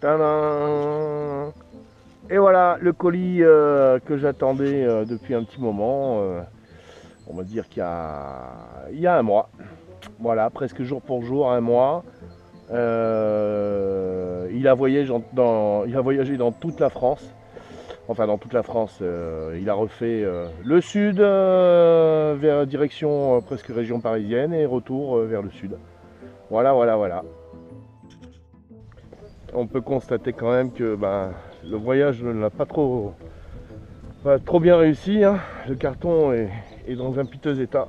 Tadam! Et voilà le colis que j'attendais depuis un petit moment. On va dire qu'il y a un mois. Voilà, presque jour pour jour, un mois. Il a voyagé dans toute la France. Enfin, dans toute la France. Il a refait le sud vers direction presque région parisienne et retour vers le sud. Voilà, voilà, voilà. On peut constater quand même que ben, le voyage ne l'a pas trop bien réussi, hein. Le carton est dans un piteux état.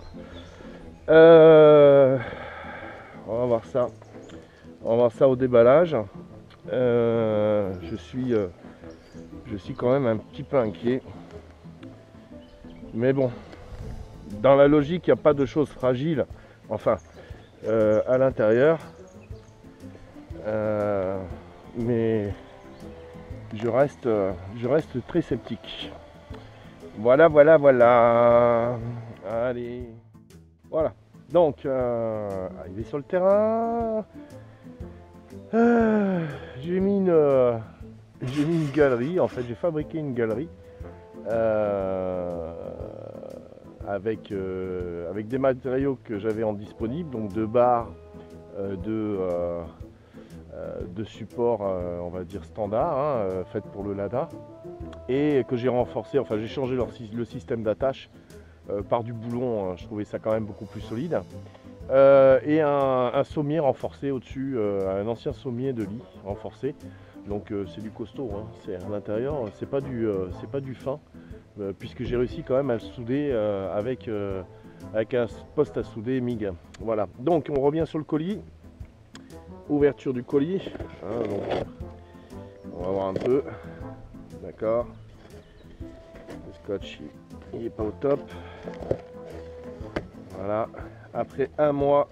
Euh, on va voir ça. On va voir ça au déballage. Je suis quand même un petit peu inquiet. Mais bon, dans la logique, il n'y a pas de choses fragiles. Enfin, à l'intérieur. Mais je reste très sceptique. Voilà, voilà, voilà. Allez. Voilà. Donc, arrivé sur le terrain. Euh, j'ai mis une galerie. En fait, j'ai fabriqué une galerie euh, avec des matériaux que j'avais en disponible, donc deux barres, de support, on va dire standard, hein, faites pour le Lada, et que j'ai renforcé. Enfin, j'ai changé le système d'attache par du boulon. Je trouvais ça quand même beaucoup plus solide. Et un sommier renforcé au-dessus, un ancien sommier de lit renforcé. Donc c'est du costaud, hein. C'est à l'intérieur, c'est pas du fin, puisque j'ai réussi quand même à le souder avec un poste à souder MIG. Voilà. Donc on revient sur le colis. Ouverture du colis. Hein, donc, on va voir un peu. D'accord. Le scotch, il est pas au top. Voilà. Après un mois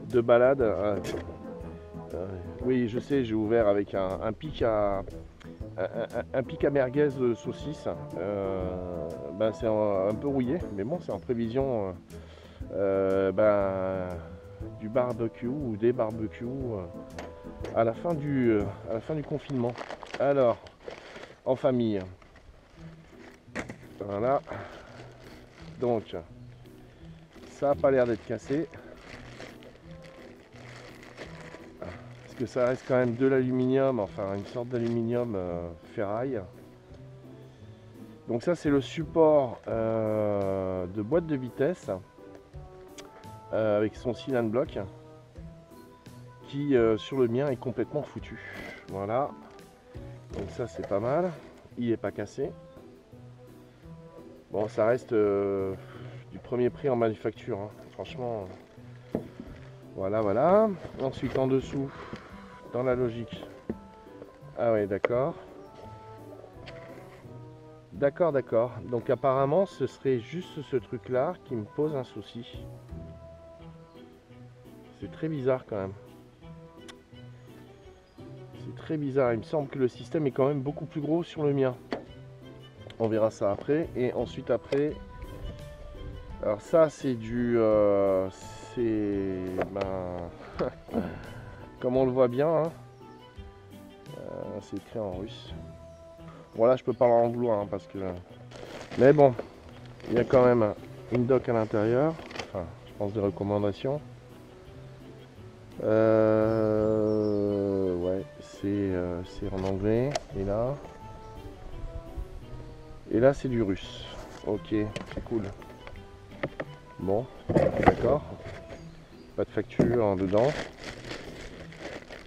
de balade. Oui, je sais, j'ai ouvert avec un pic un pic à merguez saucisse. Ben, c'est un peu rouillé, mais bon, c'est en prévision ben, du barbecue ou des barbecues à la fin du confinement. Alors, en famille. Voilà. Donc, ça n'a pas l'air d'être cassé. Parce que ça reste quand même de l'aluminium, enfin une sorte d'aluminium ferraille. Donc ça c'est le support de boîte de vitesse avec son cylindre bloc qui sur le mien est complètement foutu. Voilà. Donc ça c'est pas mal. Il n'est pas cassé. Bon, ça reste du premier prix en manufacture, hein. Franchement. Voilà, voilà. Ensuite en dessous, dans la logique. Ah ouais, d'accord. D'accord, d'accord. Donc apparemment, ce serait juste ce truc-là qui me pose un souci. C'est très bizarre quand même. C'est très bizarre. Il me semble que le système est quand même beaucoup plus gros sur le mien. On verra ça après. Et ensuite après... Alors ça, c'est du... c'est... Ben... comme on le voit bien, hein, c'est écrit en russe. Voilà, je peux pas leur en vouloir, hein, parce que... Mais bon, il y a quand même une dock à l'intérieur. Enfin, je pense des recommandations. Ouais, c'est en anglais. Et là c'est du russe. Ok, c'est cool. Bon, d'accord. Pas de facture hein, dedans.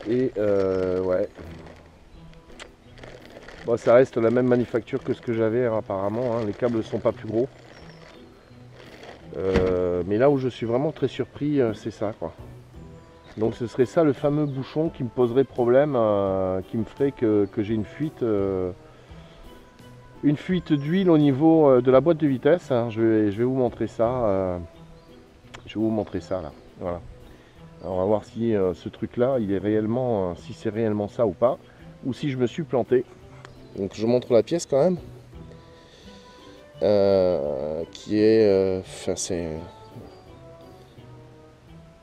Et ouais. Bon, ça reste la même manufacture que ce que j'avais hein, apparemment. Hein. Les câbles sont pas plus gros. Mais là où je suis vraiment très surpris, c'est ça, quoi. Donc ce serait ça le fameux bouchon qui me poserait problème, qui me ferait que j'ai une fuite d'huile au niveau de la boîte de vitesse. Hein. Je vais vous montrer ça. Je vais vous montrer ça là. Voilà. Alors, on va voir si ce truc là, il est réellement, si c'est réellement ça ou pas, ou si je me suis planté. Donc je montre la pièce quand même, qui est, enfin c'est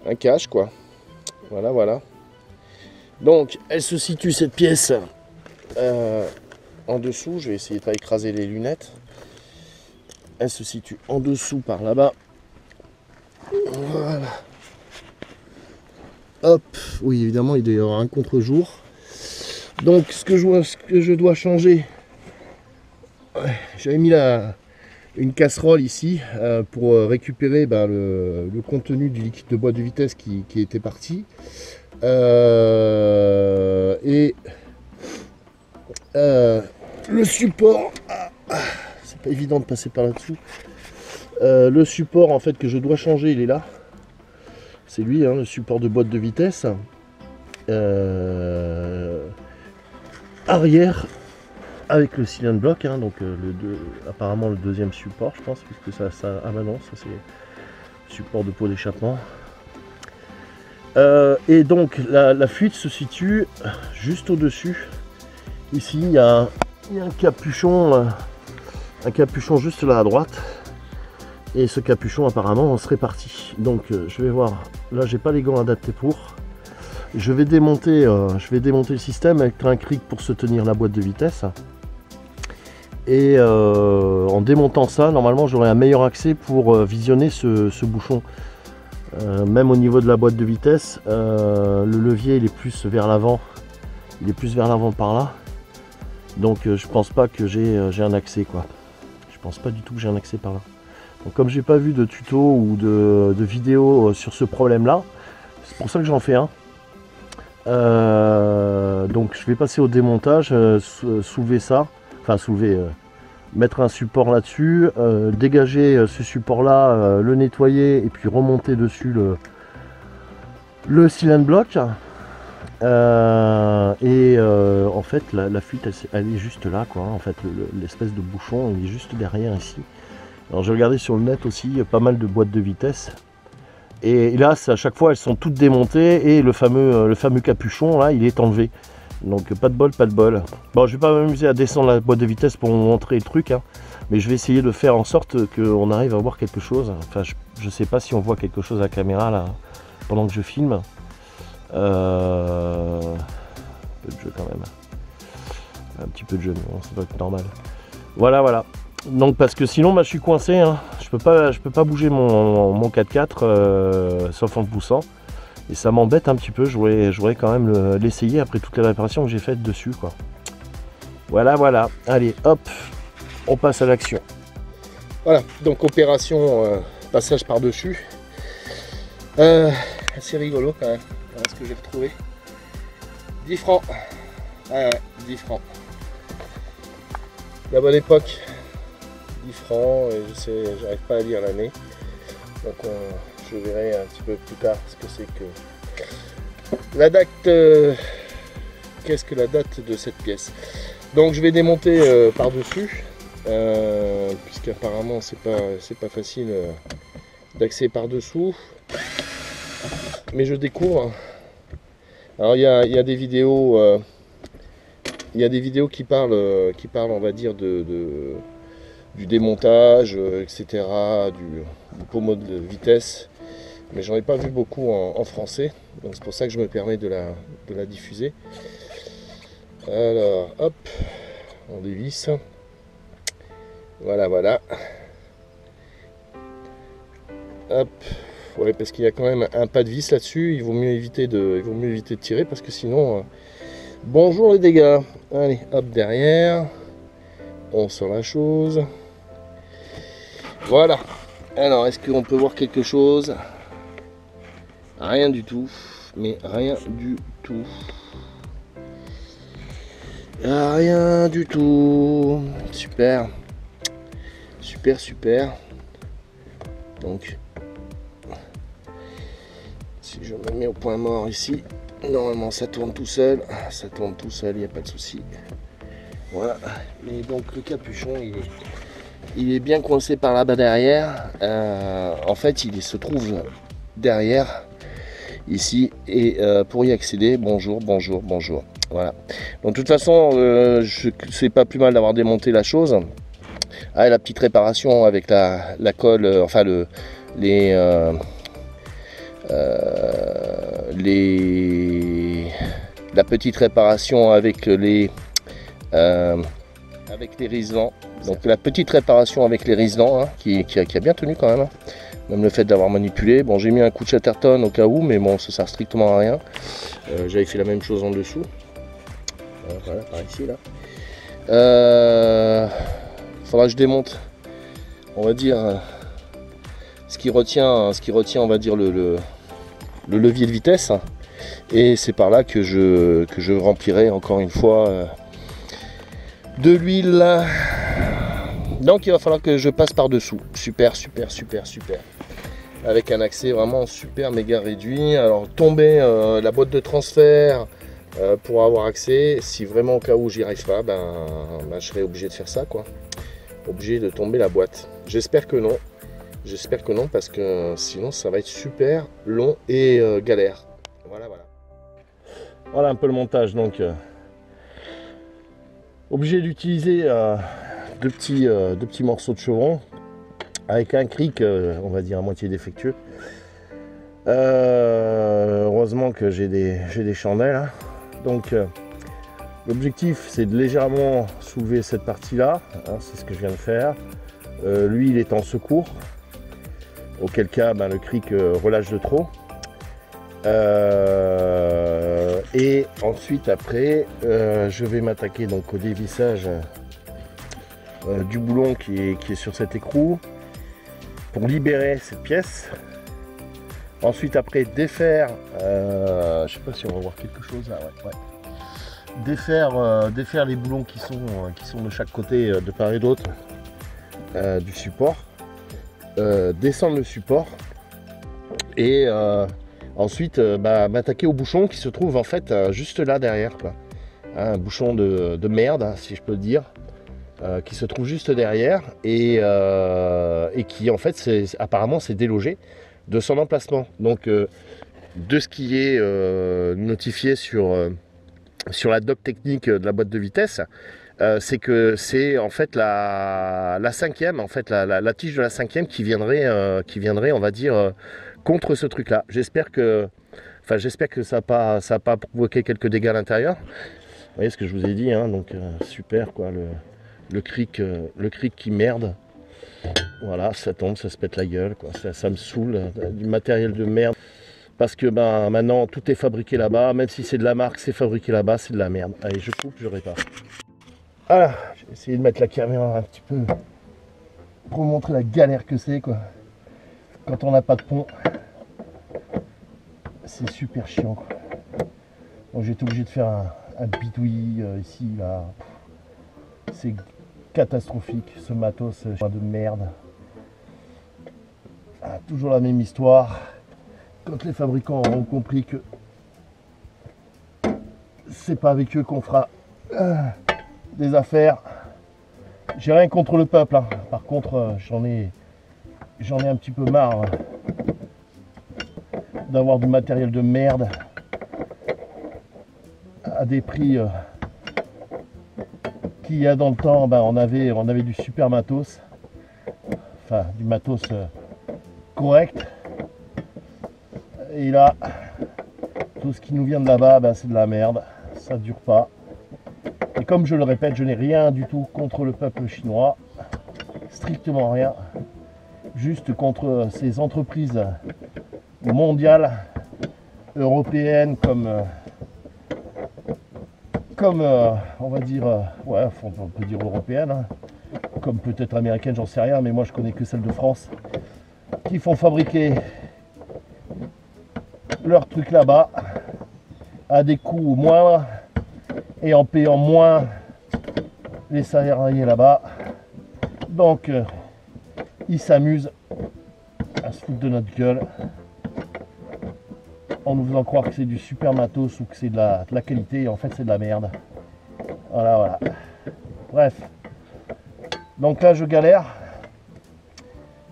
un cache quoi. Voilà, voilà. Donc elle se situe cette pièce en dessous. Je vais essayer de pas écraser les lunettes. Elle se situe en dessous par là-bas. Voilà. Hop, oui évidemment il doit y avoir un contre-jour. Donc ce que je dois changer, j'avais mis une casserole ici pour récupérer le contenu du liquide de boîte de vitesse qui était parti. Et le support, c'est pas évident de passer par là-dessous. Le support en fait que je dois changer, il est là. C'est lui, hein, le support de boîte de vitesse. Arrière avec le cylinder block, hein, donc apparemment le deuxième support, je pense, puisque ça ah bah non, ça c'est support de pot d'échappement. Et donc la fuite se situe juste au-dessus. Ici il y a un capuchon juste là à droite. Et ce capuchon apparemment serait parti. Donc je vais voir. Là j'ai pas les gants adaptés pour. Je vais démonter le système avec un cric pour se tenir la boîte de vitesse. Et en démontant ça, normalement j'aurai un meilleur accès pour visionner ce bouchon. Même au niveau de la boîte de vitesse, le levier il est plus vers l'avant. Il est plus vers l'avant par là. Donc je pense pas que j'ai un accès quoi. Je pense pas du tout que j'ai un accès par là. Donc comme j'ai pas vu de tuto ou de vidéo sur ce problème là, c'est pour ça que j'en fais un. Donc je vais passer au démontage, soulever ça, enfin mettre un support là-dessus, dégager ce support là, le nettoyer et puis remonter dessus le cylinder block. En fait la fuite elle est juste là quoi. En fait l'espèce de bouchon il est juste derrière ici. Alors j'ai regardé sur le net aussi, il y a pas mal de boîtes de vitesse. Et là, à chaque fois, elles sont toutes démontées et le fameux capuchon, là, il est enlevé. Donc pas de bol, pas de bol. Bon, je vais pas m'amuser à descendre la boîte de vitesse pour vous montrer le truc, hein, mais je vais essayer de faire en sorte qu'on arrive à voir quelque chose. Enfin, je sais pas si on voit quelque chose à la caméra, là, pendant que je filme. Un peu de jeu quand même. Un petit peu de jeu, mais bon, ça doit être normal. Voilà. Donc parce que sinon je suis coincé, hein. Je peux pas bouger mon 4x4 sauf en poussant. Et ça m'embête un petit peu, je voudrais quand même l'essayer après toutes les réparations que j'ai faites dessus quoi. Voilà. Allez hop, on passe à l'action. Voilà, donc opération passage par dessus. Assez rigolo quand même, voilà ce que j'ai retrouvé. 10 francs. 10 francs. La bonne époque. 10 francs, et j'arrive pas à lire l'année, donc je verrai un petit peu plus tard ce que c'est que la date. Qu'est-ce que la date de cette pièce? Donc je vais démonter par dessus, puisqu'apparemment c'est pas facile d'accéder par dessous, mais je découvre. Alors il y a des vidéos, qui parlent on va dire du démontage, etc., du pommeau de vitesse, mais j'en ai pas vu beaucoup en français, donc c'est pour ça que je me permets de la diffuser. Alors hop, on dévisse, voilà, hop, ouais, parce qu'il y a quand même un pas de vis là-dessus, il vaut mieux éviter de tirer, parce que sinon bonjour les dégâts. Allez hop, derrière on sort la chose. Voilà. Alors, est-ce qu'on peut voir quelque chose? Rien du tout. Mais rien du tout. Rien du tout. Super. Super. Donc, si je me mets au point mort ici, normalement ça tourne tout seul. Il n'y a pas de souci. Voilà. Et donc le capuchon, il est bien coincé par là-bas derrière. En fait, il se trouve derrière, ici. Et pour y accéder, bonjour. Voilà. Donc de toute façon, c'est pas plus mal d'avoir démonté la chose. Ah, la petite réparation avec la colle, enfin la la petite réparation avec les riselants. Donc la petite réparation avec les riselants, hein, qui a bien tenu quand même. Hein. Même le fait d'avoir manipulé. Bon, j'ai mis un coup de Chatterton au cas où, mais bon, ça sert strictement à rien. J'avais fait la même chose en dessous. Voilà, par ici là. Faudra que je démonte, on va dire, ce qui retient, on va dire, le levier de vitesse. Et c'est par là que je remplirai encore une fois de l'huile. Donc il va falloir que je passe par dessous. Super, super, super, super. Avec un accès vraiment super méga réduit. Alors tomber la boîte de transfert pour avoir accès, si vraiment au cas où j'y arrive pas, je serai obligé de faire ça, quoi. Obligé de tomber la boîte. J'espère que non. J'espère que non, parce que sinon ça va être super long et galère. Voilà, voilà. Voilà un peu le montage. Donc obligé d'utiliser deux petits morceaux de chevron avec un cric, on va dire à moitié défectueux. Heureusement que j'ai des chandelles. Hein. Donc l'objectif, c'est de légèrement soulever cette partie là, hein, c'est ce que je viens de faire. Lui, il est en secours, auquel cas le cric relâche de trop. Et ensuite après je vais m'attaquer donc au dévissage du boulon qui est sur cet écrou pour libérer cette pièce. Ensuite après défaire, je sais pas si on va voir quelque chose là, ouais. Défaire les boulons qui sont de chaque côté, de part et d'autre du support, descendre le support et ensuite m'attaquer au bouchon qui se trouve en fait juste là derrière, quoi. Un bouchon de merde, hein, si je peux le dire, qui se trouve juste derrière et qui en fait apparemment s'est délogé de son emplacement. Donc de ce qui est notifié sur la doc technique de la boîte de vitesse, c'est que c'est en fait la cinquième, en fait la tige de la cinquième qui viendrait on va dire contre ce truc là. J'espère que ça n'a pas provoqué quelques dégâts à l'intérieur. Vous voyez ce que je vous ai dit, hein, donc super quoi, le cric qui merde. Voilà, ça tombe, ça se pète la gueule, quoi. Ça me saoule, du matériel de merde. Parce que maintenant tout est fabriqué là-bas, même si c'est de la marque, c'est fabriqué là-bas, c'est de la merde. Allez, je coupe, je répare. Voilà, j'ai essayé de mettre la caméra un petit peu pour montrer la galère que c'est, quoi. Quand on n'a pas de pont, c'est super chiant, quoi. Donc j'ai été obligé de faire un bidouille ici, là. C'est catastrophique, ce matos de merde. Ah, toujours la même histoire. Quand les fabricants auront compris que c'est pas avec eux qu'on fera des affaires. J'ai rien contre le peuple, hein. Par contre j'en ai un petit peu marre d'avoir du matériel de merde à des prix qu'il y a dans le temps. On avait du super matos, enfin du matos correct, et là tout ce qui nous vient de là-bas, c'est de la merde, ça dure pas. Et comme je le répète, je n'ai rien du tout contre le peuple chinois, strictement rien, juste contre ces entreprises mondiales, européennes, comme on va dire, ouais, on peut dire européennes, hein, comme peut-être américaines, j'en sais rien, mais moi je connais que celles de France, qui font fabriquer leurs trucs là-bas à des coûts moindres et en payant moins les salariés là-bas. Donc ils s'amusent à se foutre de notre gueule en nous faisant croire que c'est du super matos ou que c'est de la qualité, et en fait c'est de la merde. Voilà. Bref. Donc là je galère.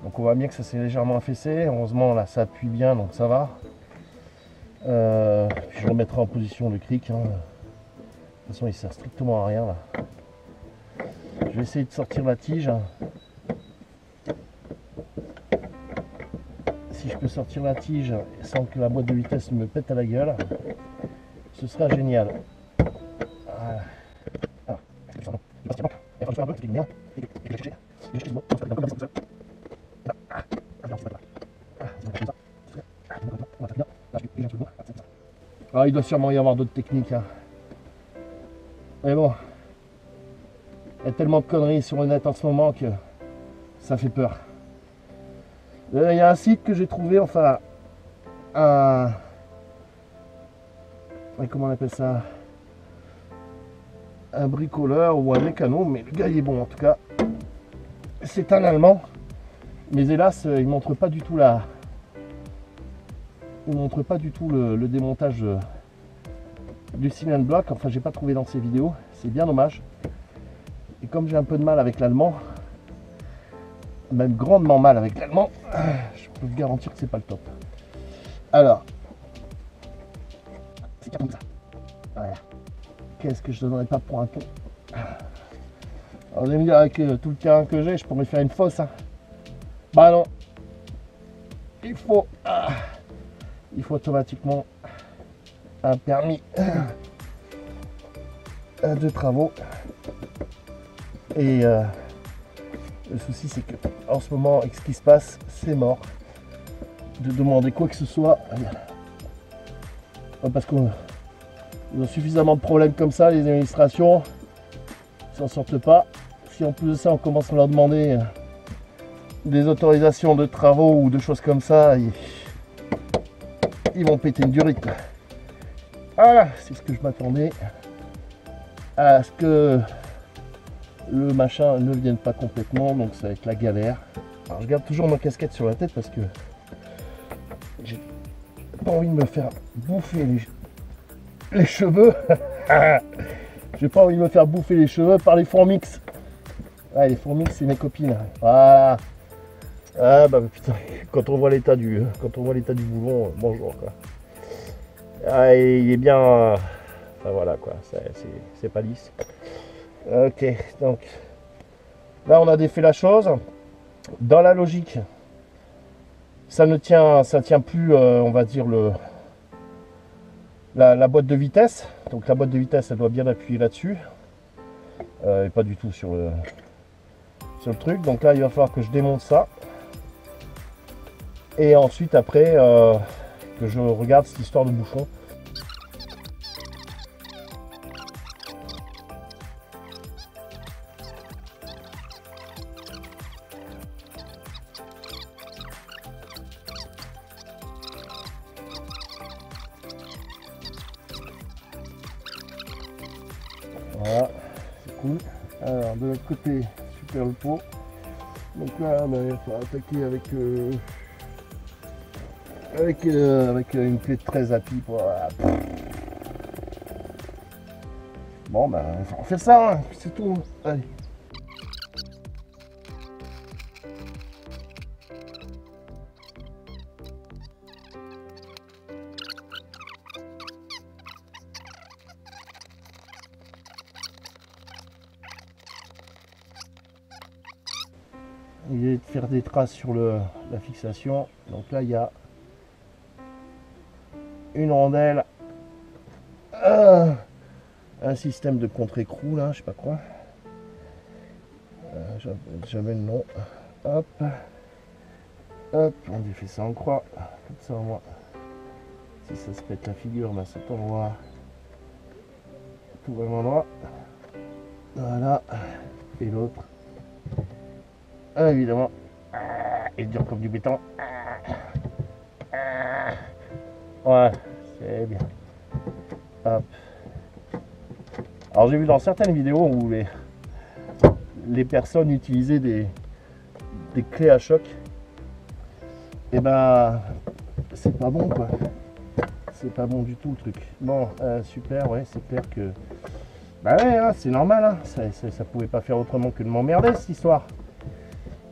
Donc on voit bien que ça s'est légèrement affaissé. Heureusement là ça appuie bien, donc ça va. Puis je remettrai en position le cric. Hein. De toute façon il sert strictement à rien là. Je vais essayer de sortir la tige. Si je peux sortir la tige sans que la boîte de vitesse me pète à la gueule, ce sera génial. Voilà. Alors, c'est bon. Et un peu, c'est bien. Ah, il doit sûrement y avoir d'autres techniques. Hein. Mais bon, il y a tellement de conneries sur le net en ce moment que ça fait peur. Il y a un site que j'ai trouvé, enfin, un... comment on appelle ça? Un bricoleur ou un mécano, mais le gars il est bon en tout cas. C'est un Allemand, mais hélas il montre pas du tout la... Il montre pas du tout le démontage du cylindre block. Enfin, j'ai pas trouvé dans ses vidéos, c'est bien dommage. Et comme j'ai un peu de mal avec l'allemand, même grandement mal avec l'allemand, je peux vous garantir que c'est pas le top. Alors, c'est comme ça. Voilà. Qu'est-ce que je donnerais pas pour un pont? Alors, vous allez me dire, avec tout le terrain que j'ai, je pourrais faire une fosse. Hein. Bah non. Il faut automatiquement un permis de travaux. Et le souci, c'est que en ce moment, avec ce qui se passe, c'est mort de demander quoi que ce soit. Parce qu'on a suffisamment de problèmes comme ça, les administrations s'en sortent pas. Si en plus de ça, on commence à leur demander des autorisations de travaux ou de choses comme ça, ils vont péter une durite. Voilà, c'est ce que je m'attendais à ce que le machin ne vienne pas complètement, donc ça va être la galère. Alors je garde toujours ma casquette sur la tête parce que j'ai pas envie de me faire bouffer les cheveux. J'ai pas envie de me faire bouffer les cheveux par les fourmix. Ouais, les fourmix c'est mes copines. Voilà. Ah bah putain, quand on voit l'état du boulon, bonjour quoi. Ah, il est bien, enfin voilà quoi, c'est pas lisse. Ok, donc là on a défait la chose. Dans la logique, ça tient plus, on va dire la boîte de vitesse. Donc la boîte de vitesse, elle doit bien appuyer là-dessus, et pas du tout sur le truc. Donc là, il va falloir que je démonte ça. Et ensuite, après, que je regarde cette histoire de bouchon. Voilà, c'est cool. Alors, de l'autre côté, super le pot. Donc là, il va falloir attaquer avec une clé de 13 à pipe. Voilà. Bon, ben, on fait ça, hein, c'est tout. Allez. L'idée est de faire des traces sur la fixation. Donc là, il y a une rondelle, un système de contre-écrou, là, je sais pas quoi. J'avais le nom. Hop, hop, on défait ça en croix. Comme ça, au moins, si ça se pète la figure, ben, ça t'envoie tout au même endroit. Voilà, et l'autre. Ah, évidemment, il est dur comme du béton. Ouais, c'est bien. Hop. Alors j'ai vu dans certaines vidéos où les personnes utilisaient des clés à choc. Et ben, c'est pas bon quoi. C'est pas bon du tout le truc. Bon, super, ouais, c'est clair que... Bah ouais, hein, c'est normal, hein. Ça pouvait pas faire autrement que de m'emmerder cette histoire.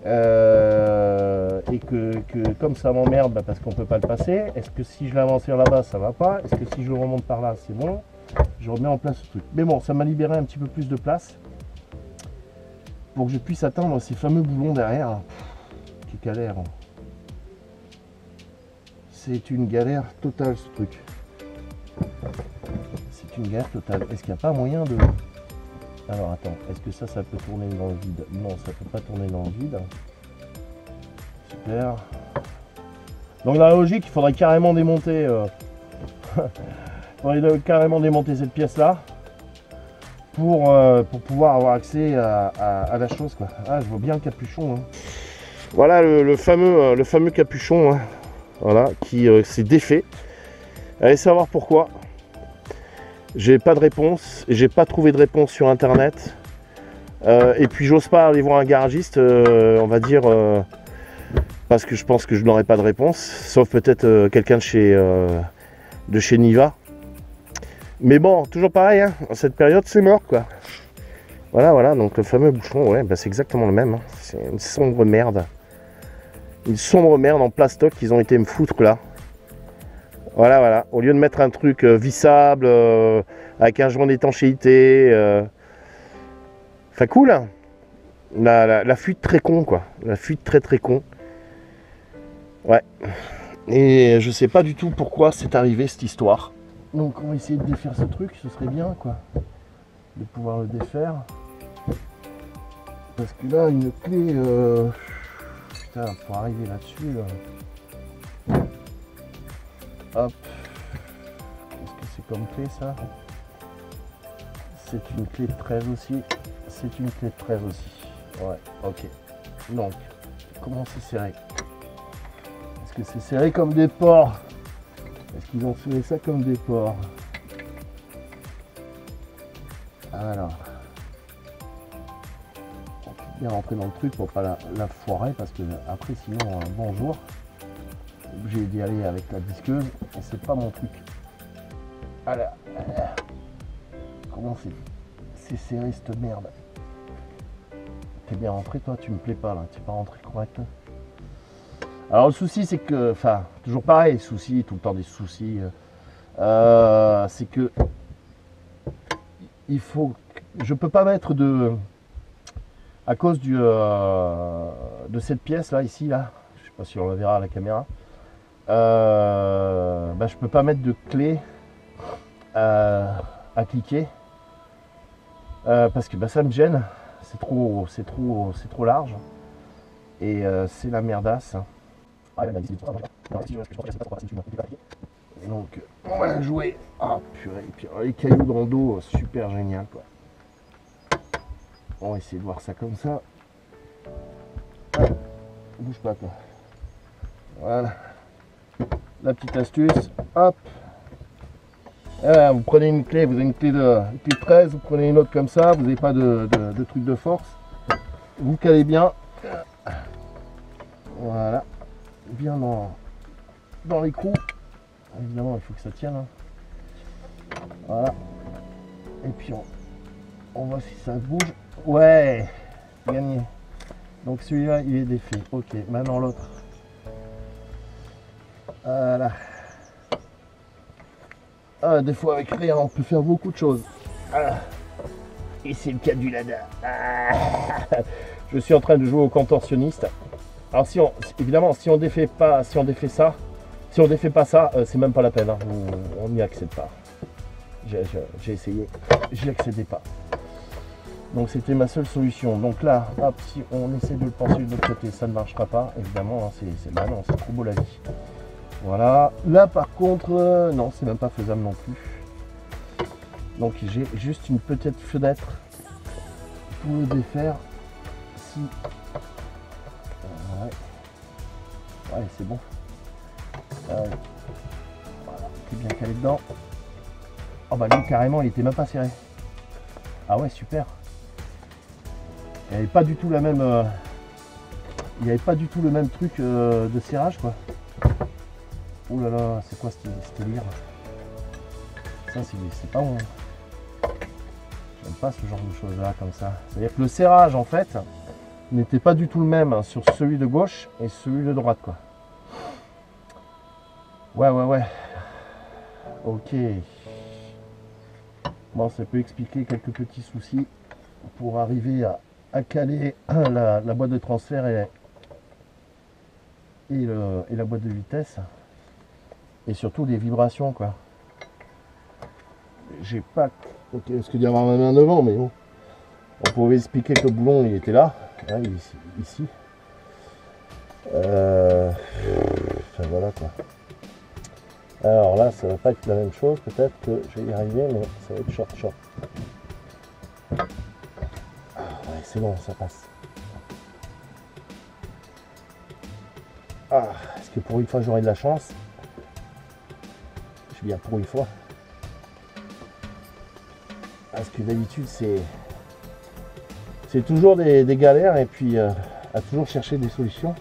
Et que comme ça m'emmerde, bah, parce qu'on peut pas le passer, est-ce que si je l'avance vers là-bas ça va pas, est-ce que si je le remonte par là c'est bon, je remets en place ce truc. Mais bon, ça m'a libéré un petit peu plus de place pour que je puisse atteindre ces fameux boulons derrière. Qui galère, c'est une galère totale ce truc. c'est une galère totale. Est-ce qu'il n'y a pas moyen de... Alors attends, est-ce que ça peut tourner dans le vide? Non, ça peut pas tourner dans le vide. Super. Donc dans la logique, il faudrait carrément démonter... carrément démonter cette pièce-là pour pouvoir avoir accès à la chose, quoi. Ah, je vois bien le capuchon. Hein. Voilà le fameux capuchon, hein. Voilà, qui s'est défait. Allez savoir pourquoi. J'ai pas de réponse, j'ai pas trouvé de réponse sur internet. Et puis j'ose pas aller voir un garagiste, on va dire, parce que je pense que je n'aurai pas de réponse, sauf peut-être quelqu'un de chez Niva. Mais bon, toujours pareil, hein, en cette période c'est mort, quoi. Voilà, donc le fameux bouchon, ouais, bah, c'est exactement le même. Hein. C'est une sombre merde. Une sombre merde en plastoc qu'ils ont été me foutre là. Voilà. Au lieu de mettre un truc vissable, avec un joint d'étanchéité. Enfin cool. Hein. La fuite très con, quoi. La fuite très con. Ouais. Et je sais pas du tout pourquoi c'est arrivé cette histoire. Donc on va essayer de défaire ce truc, ce serait bien, quoi. De pouvoir le défaire. Parce que là, une clé... Putain, pour arriver là-dessus... Hop. Qu'est-ce que c'est comme clé, ça? C'est une clé de 13 aussi. C'est une clé de 13 aussi. Ouais, ok. Donc, comment c'est serré? Est-ce que c'est serré comme des porcs? Est-ce qu'ils ont serré ça comme des porcs? Alors... bien rentrer dans le truc pour pas la foirer parce que après sinon bonjour, obligé d'y aller avec la disqueuse et c'est pas mon truc. Alors, comment c'est serré cette merde? T'es bien rentré toi? Tu me plais pas là, t'es pas rentré correct. Alors le souci c'est que, enfin toujours pareil, souci, tout le temps des soucis, c'est que il faut, je peux pas mettre à cause de cette pièce là, ici là, je sais pas si on la verra à la caméra, bah, je peux pas mettre de clé à cliquer parce que bah, ça me gêne, c'est trop large et c'est la merdasse. Donc on va la jouer. Ah purée, et puis les cailloux dans le dos, super génial quoi. On va essayer de voir ça comme ça. Ah, bouge pas toi. Voilà. La petite astuce. Hop. Là, vous prenez une clé, vous avez une clé de 13, vous prenez une autre comme ça, vous n'avez pas de truc de force. Vous calez bien. Voilà. Bien dans l'écrou. Évidemment, il faut que ça tienne. Hein. Voilà. Et puis on voit si ça bouge. Ouais, gagné. Donc celui-là, il est défait. Ok, maintenant l'autre. Voilà. Ah, des fois avec rien, on peut faire beaucoup de choses. Ah. Et c'est le cas du Lada. Ah. Je suis en train de jouer au contorsionniste. Alors évidemment, si on défait pas ça, c'est même pas la peine. Hein. On n'y accède pas. J'ai essayé, j'y accédais pas. Donc c'était ma seule solution. Donc là, hop, si on essaie de le penser de l'autre côté, ça ne marchera pas, évidemment. Hein, bah non, c'est trop beau la vie. Voilà. Là par contre, non, c'est même pas faisable non plus. Donc j'ai juste une petite fenêtre pour le défaire. Si. Ouais, c'est bon. Voilà, t'es bien calé dedans. Oh bah lui carrément il était même pas serré. Ah ouais, super. Il n'y avait pas du tout la même il n'y avait pas du tout le même truc de serrage quoi. Oh là là, c'est quoi ce délire? Ça c'est pas bon. J'aime pas ce genre de choses là comme ça. C'est à dire que le serrage en fait n'était pas du tout le même sur celui de gauche et celui de droite quoi. Ouais. Ok. Bon, ça peut expliquer quelques petits soucis pour arriver à caler la boîte de transfert et la boîte de vitesse. Et surtout les vibrations quoi. j'ai pas... Ok, est-ce que d'y avoir ma main devant, mais bon. On pouvait expliquer que le boulon, il était là. Hein, il est ici. Enfin, voilà quoi. Alors là, ça va pas être la même chose. Peut-être que je vais y arriver, mais ça va être short. Ah, ouais, c'est bon, ça passe. Ah, est-ce que pour une fois j'aurai de la chance? Je dis bien pour une fois. Parce que d'habitude c'est toujours des galères et puis à toujours chercher des solutions.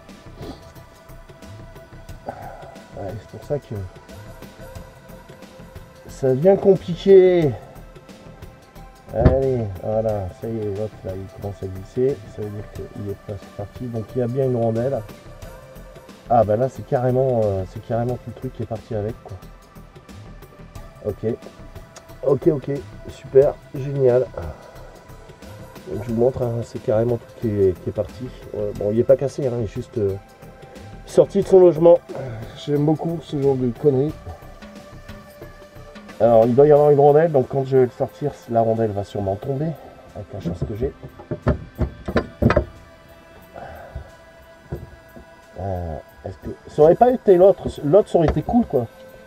Ouais, c'est pour ça que ça devient compliqué. Allez, voilà, ça y est, l'autre là il commence à glisser, ça veut dire qu'il est presque parti, donc il y a bien une rondelle. Ah bah là c'est carrément tout le truc qui est parti avec quoi. Ok, super, génial. Donc, je vous montre, hein, c'est carrément tout qui est parti. Bon, il n'est pas cassé, hein, il est juste sorti de son logement. J'aime beaucoup ce genre de conneries. Alors, il doit y avoir une rondelle, donc quand je vais le sortir, la rondelle va sûrement tomber, avec la chance que j'ai. Est-ce que ça aurait pas été l'autre ça aurait été cool, quoi.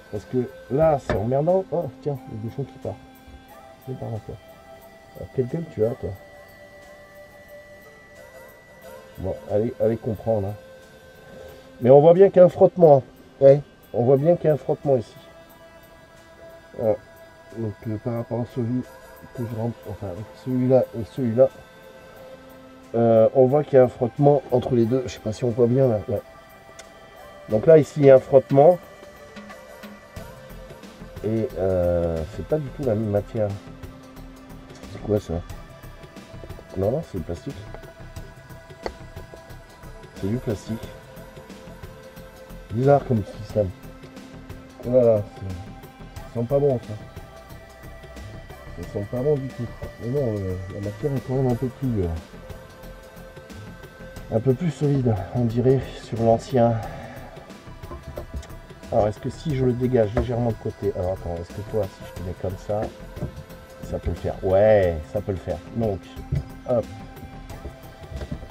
Parce que là, c'est emmerdant. Oh, tiens, le bouchon qui part. C'est par là, quoi. Quelle gueule tu as, toi? Bon, allez comprendre. Hein. Mais on voit bien qu'il y a un frottement. Hein. Ouais, on voit bien qu'il y a un frottement ici. Voilà. Donc par rapport à celui que je rentre, enfin celui-là et celui-là, on voit qu'il y a un frottement entre les deux. Je sais pas si on voit bien là. Ouais. Donc là ici il y a un frottement. Et c'est pas du tout la même matière. C'est quoi ça? Non, c'est du plastique. C'est du plastique. Bizarre comme système. Voilà, ça sent pas bon ça. Ça sent pas bon du tout. Mais non, la matière est quand même un peu plus solide, on dirait, sur l'ancien. Alors est-ce que si je le dégage légèrement de côté, alors attends, est-ce que toi, si je te mets comme ça peut le faire? Ouais, ça peut le faire. Donc, hop,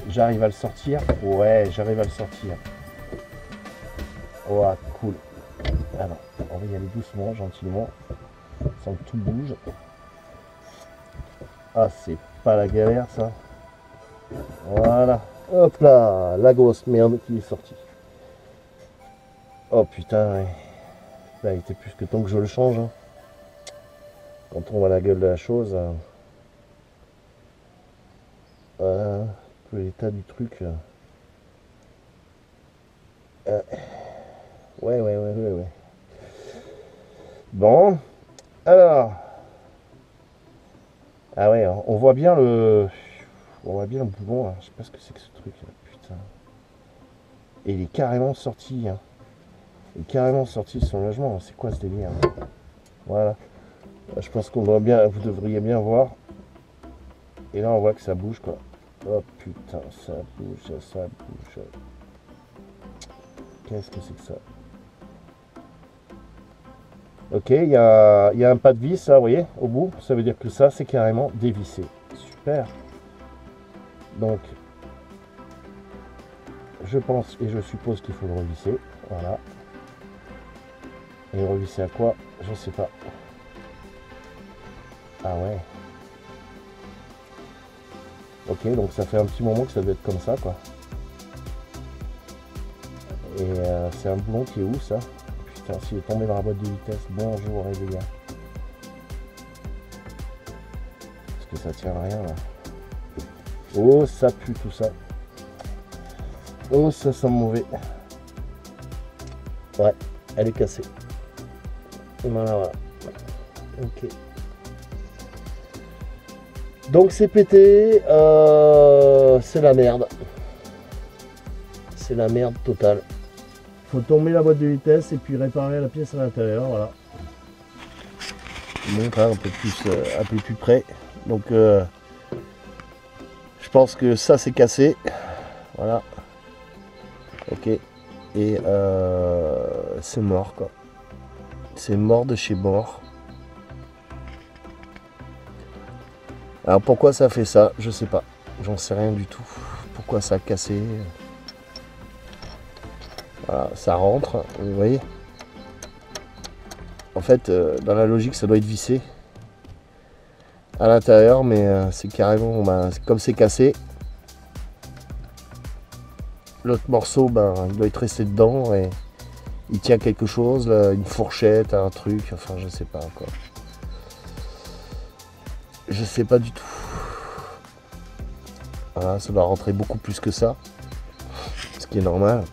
j'arrive à le sortir. Ouais, j'arrive à le sortir. Oh, cool. Alors, on va y aller doucement, gentiment, sans que tout bouge. Ah, c'est pas la galère, ça. Voilà. Hop là, la grosse merde qui est sortie. Oh putain, ouais. Là, il était plus que temps que je le change. Hein. Quand on voit la gueule de la chose, voilà, que l'état du truc. Ouais. Bon, alors. Ah ouais, on voit bien le boulon. Là. Je sais pas ce que c'est que ce truc. Là. Putain. Et il est carrément sorti. Hein. Il est carrément sorti de son logement. C'est quoi ce délire? Hein. Voilà. Je pense qu'on voit bien, vous devriez bien voir. Et là on voit que ça bouge quoi. Oh putain, ça bouge. Qu'est-ce que c'est que ça? Ok, il y a un pas de vis là, vous voyez, au bout. Ça veut dire que ça c'est carrément dévissé. Super. Donc, je pense et je suppose qu'il faut le revisser. Voilà. Et revisser à quoi? Je sais pas. Ah ouais. Ok, donc ça fait un petit moment que ça doit être comme ça, quoi. Et c'est un boulon qui est où, ça? Putain, s'il est tombé dans la boîte de vitesse, bonjour les gars. Parce que ça tient à rien, là. Oh, ça pue tout ça. Oh, ça sent mauvais. Ouais, elle est cassée. Voilà. Ok. Donc c'est pété, c'est la merde. C'est la merde totale. Faut tomber la boîte de vitesse et puis réparer la pièce à l'intérieur, voilà. Donc là, un peu plus près. Donc je pense que ça c'est cassé. Voilà. Ok. Et c'est mort quoi. C'est mort de chez mort. Alors pourquoi ça fait ça? Je sais pas. J'en sais rien du tout. Pourquoi ça a cassé? Voilà, ça rentre, vous voyez. En fait, dans la logique, ça doit être vissé à l'intérieur, mais c'est carrément, comme c'est cassé, l'autre morceau, il doit être resté dedans et il tient quelque chose, là, une fourchette, un truc, enfin je sais pas quoi. Je sais pas du tout. Voilà, ça doit rentrer beaucoup plus que ça, ce qui est normal.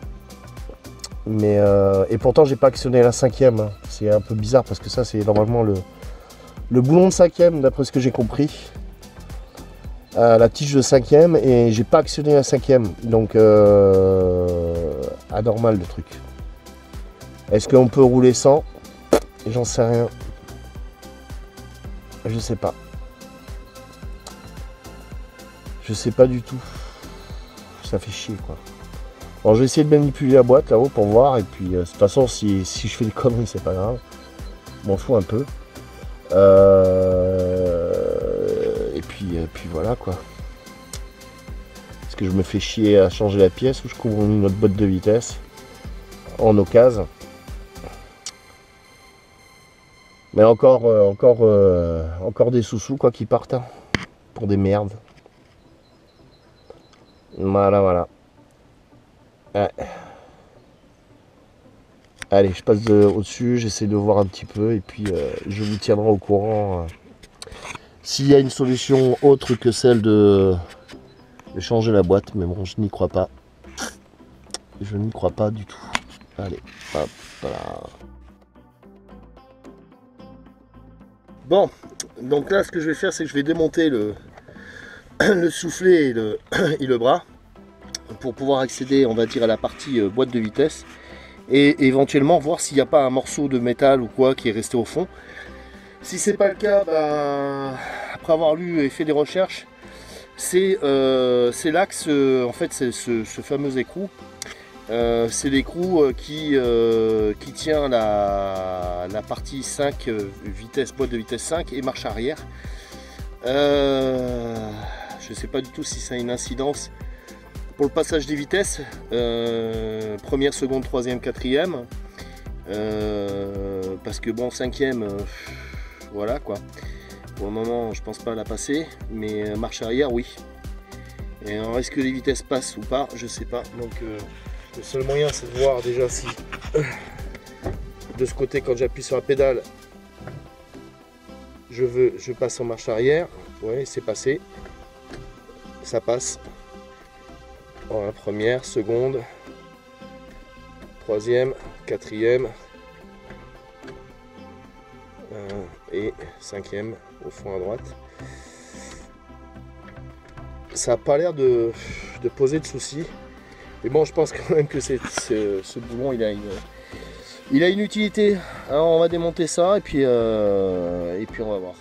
Mais et pourtant j'ai pas actionné la 5e, hein. C'est un peu bizarre parce que ça c'est normalement le boulon de 5e d'après ce que j'ai compris. La tige de 5e et j'ai pas actionné la 5e, donc anormal le truc. Est-ce qu'on peut rouler sans? J'en sais rien. Je sais pas. Je sais pas du tout. Ça fait chier quoi. Alors je vais essayer de manipuler la boîte là-haut pour voir, et puis de toute façon si je fais des conneries c'est pas grave. Je m'en fous un peu. Et puis voilà quoi. Est-ce que je me fais chier à changer la pièce ou je couvre une autre boîte de vitesse en occasion? Mais encore des sous-sous quoi qui partent hein, pour des merdes. Voilà. Ouais. Allez, je passe au-dessus, j'essaie de voir un petit peu et puis je vous tiendrai au courant s'il y a une solution autre que celle de changer la boîte, mais bon, je n'y crois pas. Je n'y crois pas du tout. Allez, hop là. Bon, donc là, ce que je vais faire, c'est que je vais démonter le soufflet et le bras pour pouvoir accéder, on va dire, à la partie boîte de vitesse et éventuellement voir s'il n'y a pas un morceau de métal ou quoi qui est resté au fond. Si c'est pas le cas, après avoir lu et fait des recherches, c'est l'axe, en fait, c'est ce fameux écrou. C'est l'écrou qui tient la partie 5 boîte de vitesse 5 et marche arrière. Je ne sais pas du tout si ça a une incidence pour le passage des vitesses, première, seconde, troisième, quatrième, parce que bon, 5e, voilà quoi. Pour le moment, je pense pas la passer, mais marche arrière, oui. Et alors, est-ce que les vitesses passent ou pas? Je sais pas. Donc, le seul moyen, c'est de voir déjà si de ce côté, quand j'appuie sur la pédale, je passe en marche arrière. Ouais, c'est passé. Ça passe. Voilà, première, seconde, troisième, quatrième et 5e au fond à droite. Ça n'a pas l'air de poser de soucis. Mais bon, je pense quand même que ce boulon, il a une utilité. Alors on va démonter ça et puis on va voir.